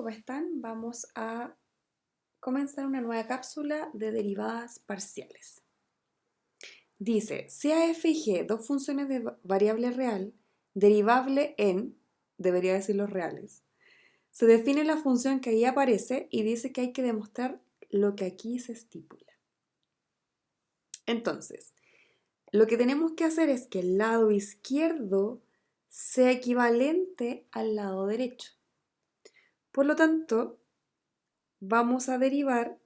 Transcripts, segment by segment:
¿cómo están? Vamos a comenzar una nueva cápsula de derivadas parciales. Dice, si a, f y g, dos funciones de variable real, derivable en, debería decir los reales, se define la función que ahí aparece y dice que hay que demostrar lo que aquí se estipula. Entonces, lo que tenemos que hacer es que el lado izquierdo sea equivalente al lado derecho. Por lo tanto, vamos a derivar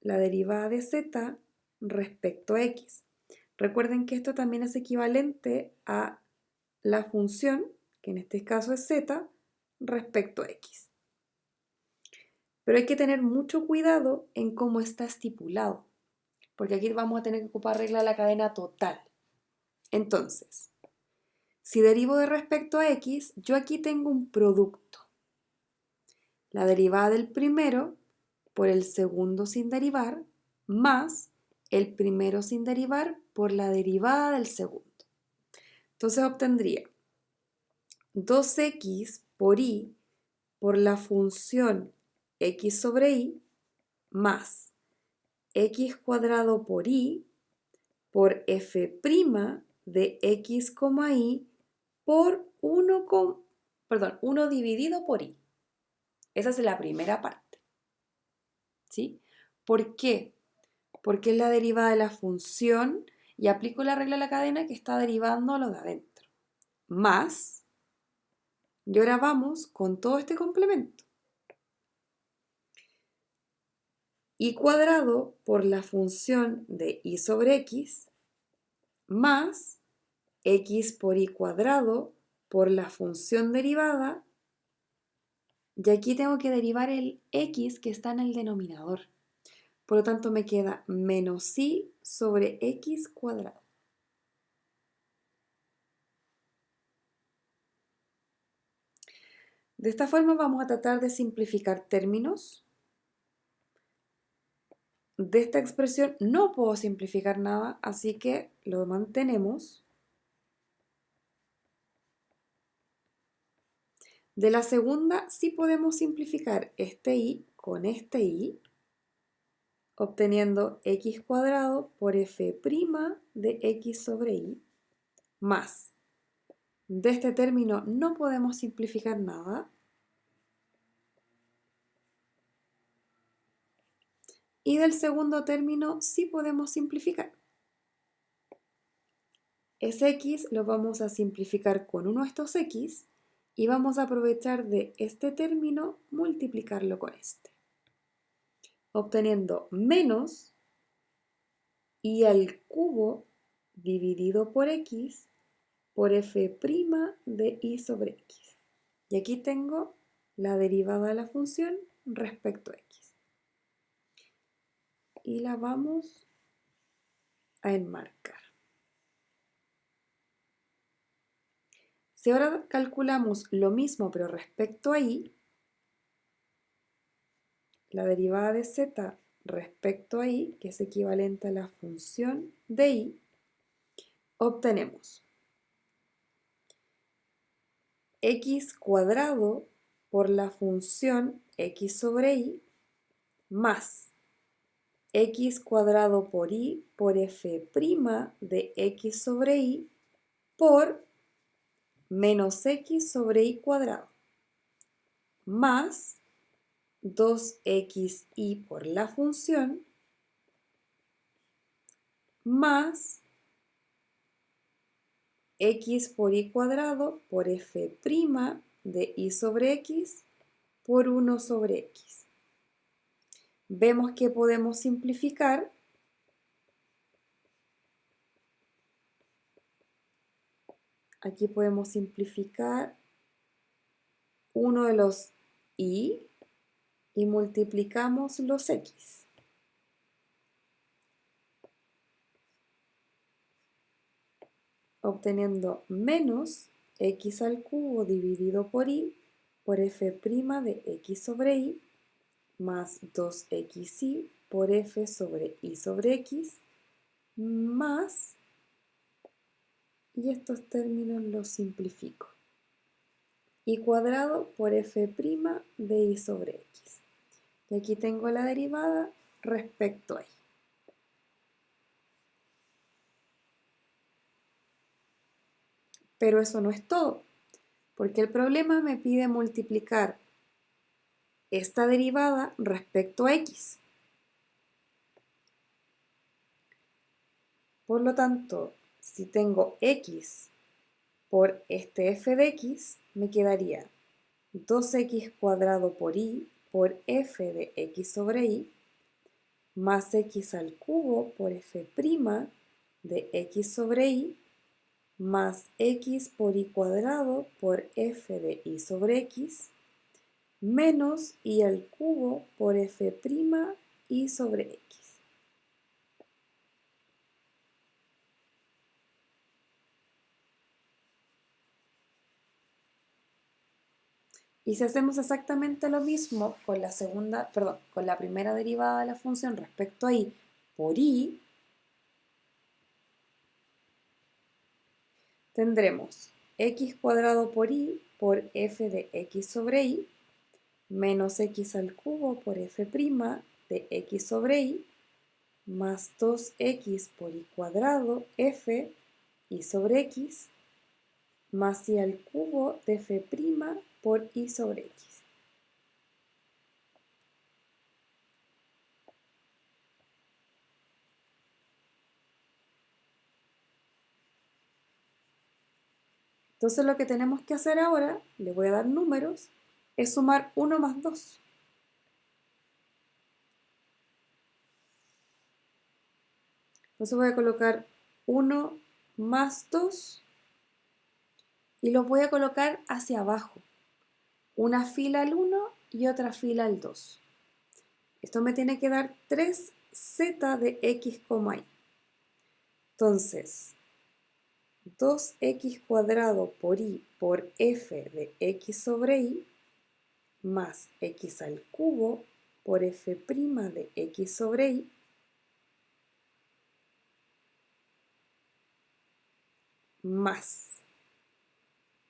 la derivada de z respecto a x. Recuerden que esto también es equivalente a la función, que en este caso es z, respecto a x. Pero hay que tener mucho cuidado en cómo está estipulado, porque aquí vamos a tener que ocupar regla de la cadena total. Entonces, si derivo de respecto a x, yo aquí tengo un producto. La derivada del primero por el segundo sin derivar, más el primero sin derivar por la derivada del segundo. Entonces obtendría 2x por y por la función x sobre y más x cuadrado por y por f' de x, y por 1 dividido por y. Esa es la primera parte. ¿Sí? ¿Por qué? Porque es la derivada de la función y aplico la regla de la cadena que está derivando a lo de adentro. Más, y ahora vamos con todo este complemento. Y cuadrado por la función de y sobre x más x por y cuadrado por la función derivada. Y aquí tengo que derivar el x que está en el denominador. Por lo tanto, me queda menos y sobre x cuadrado. De esta forma vamos a tratar de simplificar términos. De esta expresión no puedo simplificar nada, así que lo mantenemos. De la segunda sí podemos simplificar este y con este y, obteniendo x cuadrado por f' de x sobre y, más. De este término no podemos simplificar nada. Y del segundo término sí podemos simplificar. Ese x lo vamos a simplificar con uno de estos x y vamos a aprovechar de este término multiplicarlo con este, obteniendo menos y al cubo dividido por x por f' de y sobre x. Y aquí tengo la derivada de la función respecto a x. Y la vamos a enmarcar. Si ahora calculamos lo mismo pero respecto a y, la derivada de z respecto a y, que es equivalente a la función de y, obtenemos x cuadrado por la función x sobre y más x cuadrado por y por f' de x sobre y por menos x sobre y cuadrado más 2xy por la función más x por y cuadrado por f' de y sobre x por 1 sobre x. Vemos que podemos simplificar. Aquí podemos simplificar uno de los y multiplicamos los x. Obteniendo menos x al cubo dividido por y por f' de x sobre y más 2xy por f sobre y sobre x más, y estos términos los simplifico. y cuadrado por f' de y sobre x. Y aquí tengo la derivada respecto a y. Pero eso no es todo, porque el problema me pide multiplicar esta derivada respecto a x. Por lo tanto, si tengo x por este f de x, me quedaría 2x cuadrado por f de x sobre y, más x al cubo por f' de x sobre y, más x por y cuadrado por f de y sobre x, menos y al cubo por f' y sobre x. Y si hacemos exactamente lo mismo con la segunda, perdón, con la primera derivada de la función respecto a y por y, tendremos x cuadrado por y por f de x sobre y, menos x al cubo por f' de x sobre y, más 2x por y cuadrado f y sobre x, más y al cubo de f' por y sobre x. Entonces lo que tenemos que hacer ahora, le voy a dar números, es sumar 1 más 2. Entonces voy a colocar 1 más 2 y los voy a colocar hacia abajo. Una fila al 1 y otra fila al 2. Esto me tiene que dar 3z de x, y. Entonces, 2x cuadrado por y por f de x sobre y, más x al cubo por f' de x sobre y, más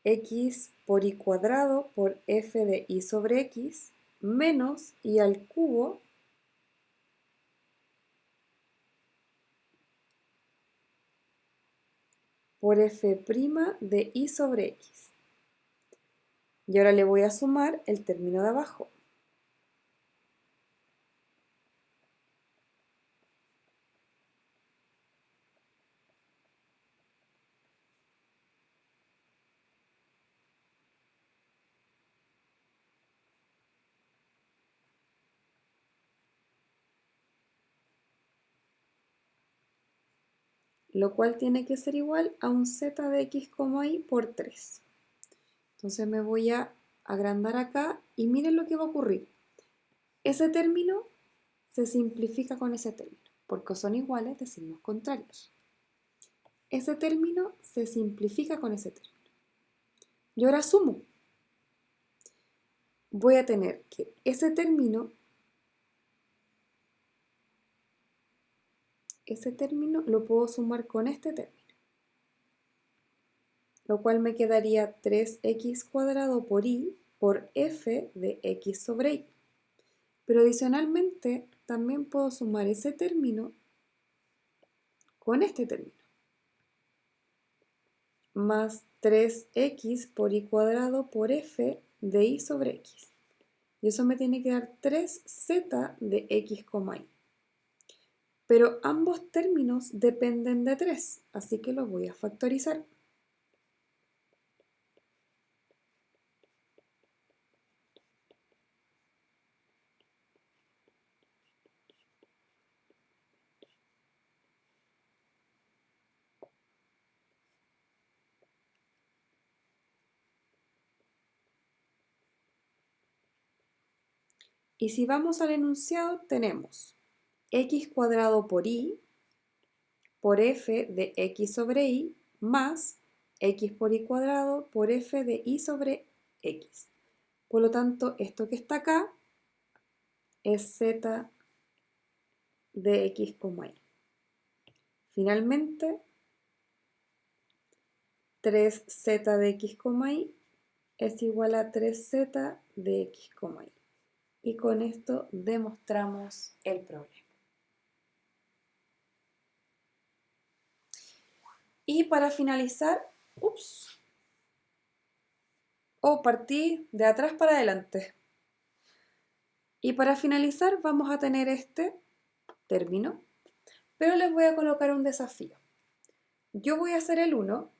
x por y cuadrado por f de y sobre x, menos y al cubo por f' de y sobre x. Y ahora le voy a sumar el término de abajo. Lo cual tiene que ser igual a un z de x, y por 3. Entonces me voy a agrandar acá y miren lo que va a ocurrir. Ese término se simplifica con ese término, porque son iguales de signos contrarios. Ese término se simplifica con ese término. Y ahora sumo. Voy a tener que ese término lo puedo sumar con este término, lo cual me quedaría 3x cuadrado por y por f de x sobre y. Pero adicionalmente también puedo sumar ese término con este término, más 3x por y cuadrado por f de y sobre x. Y eso me tiene que dar 3z de x, y. Pero ambos términos dependen de 3, así que los voy a factorizar. Y si vamos al enunciado, tenemos x cuadrado por y por f de x sobre y más x por y cuadrado por f de y sobre x. Por lo tanto, esto que está acá es z de x, y. Finalmente, 3z de x, y es igual a 3z de x, y. Y con esto demostramos el problema. Y para finalizar, partí de atrás para adelante. Y para finalizar vamos a tener este término, pero les voy a colocar un desafío. Yo voy a hacer el 1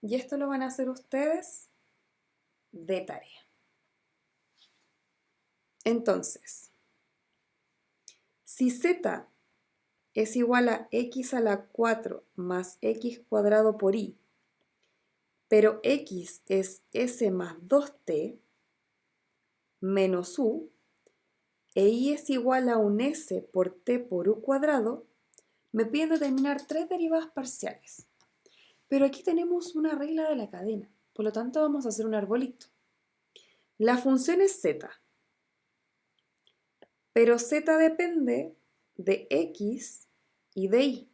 y esto lo van a hacer ustedes de tarea. Entonces, si z es igual a x a la 4 más x cuadrado por y, pero x es s más 2t menos u, e y es igual a un s por t por u cuadrado, me piden determinar 3 derivadas parciales. Pero aquí tenemos una regla de la cadena, por lo tanto vamos a hacer un arbolito. La función es z, pero z depende de x y de y.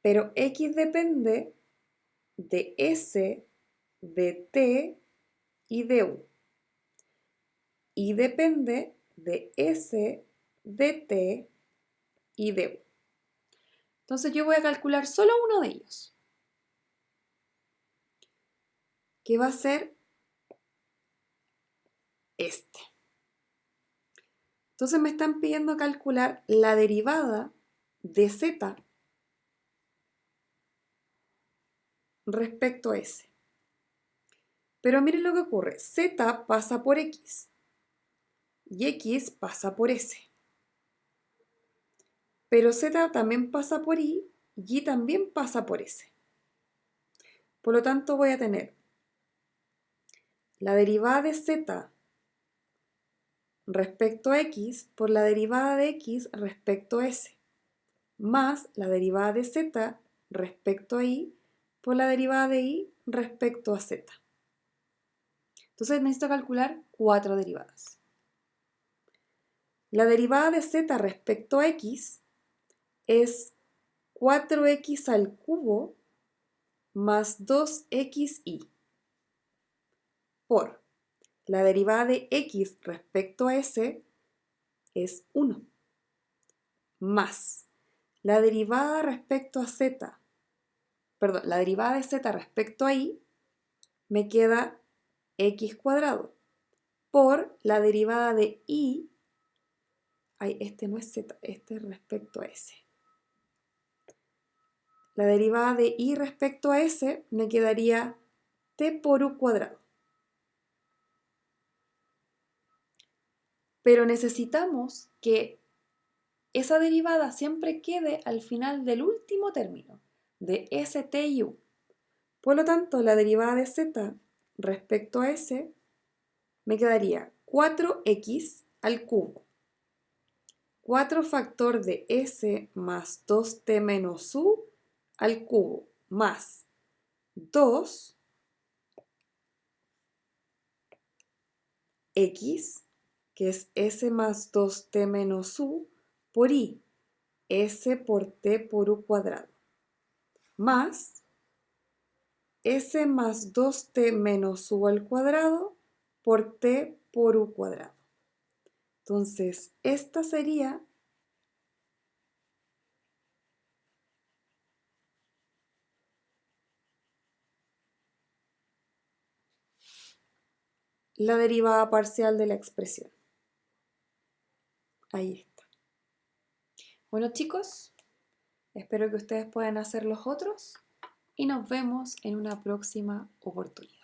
Pero x depende de s, de t y de u. Y depende de s, de t y de u. Entonces yo voy a calcular solo uno de ellos, que va a ser este. Entonces me están pidiendo calcular la derivada de z respecto a s. Pero miren lo que ocurre, z pasa por x y x pasa por s. Pero z también pasa por y también pasa por s. Por lo tanto voy a tener la derivada de z respecto a x por la derivada de x respecto a s, más la derivada de z respecto a y por la derivada de y respecto a z. Entonces necesito calcular 4 derivadas. La derivada de z respecto a x es 4x al cubo más 2xy por la derivada de x respecto a s es 1 más la derivada respecto a z, perdón, la derivada de z respecto a y me queda x cuadrado por la derivada de y, este no es z, este es respecto a s. La derivada de y respecto a s me quedaría t por u cuadrado. Pero necesitamos que esa derivada siempre quede al final del último término, de s, t y u. Por lo tanto, la derivada de z respecto a s me quedaría 4x al cubo, 4 factor de s más 2t menos u al cubo, más 2x que es s más 2t menos u, por y, s por t por u cuadrado, más s más 2t menos u al cuadrado por t por u cuadrado. Entonces, esta sería la derivada parcial de la expresión. Ahí está. Bueno, chicos, espero que ustedes puedan hacer los otros y nos vemos en una próxima oportunidad.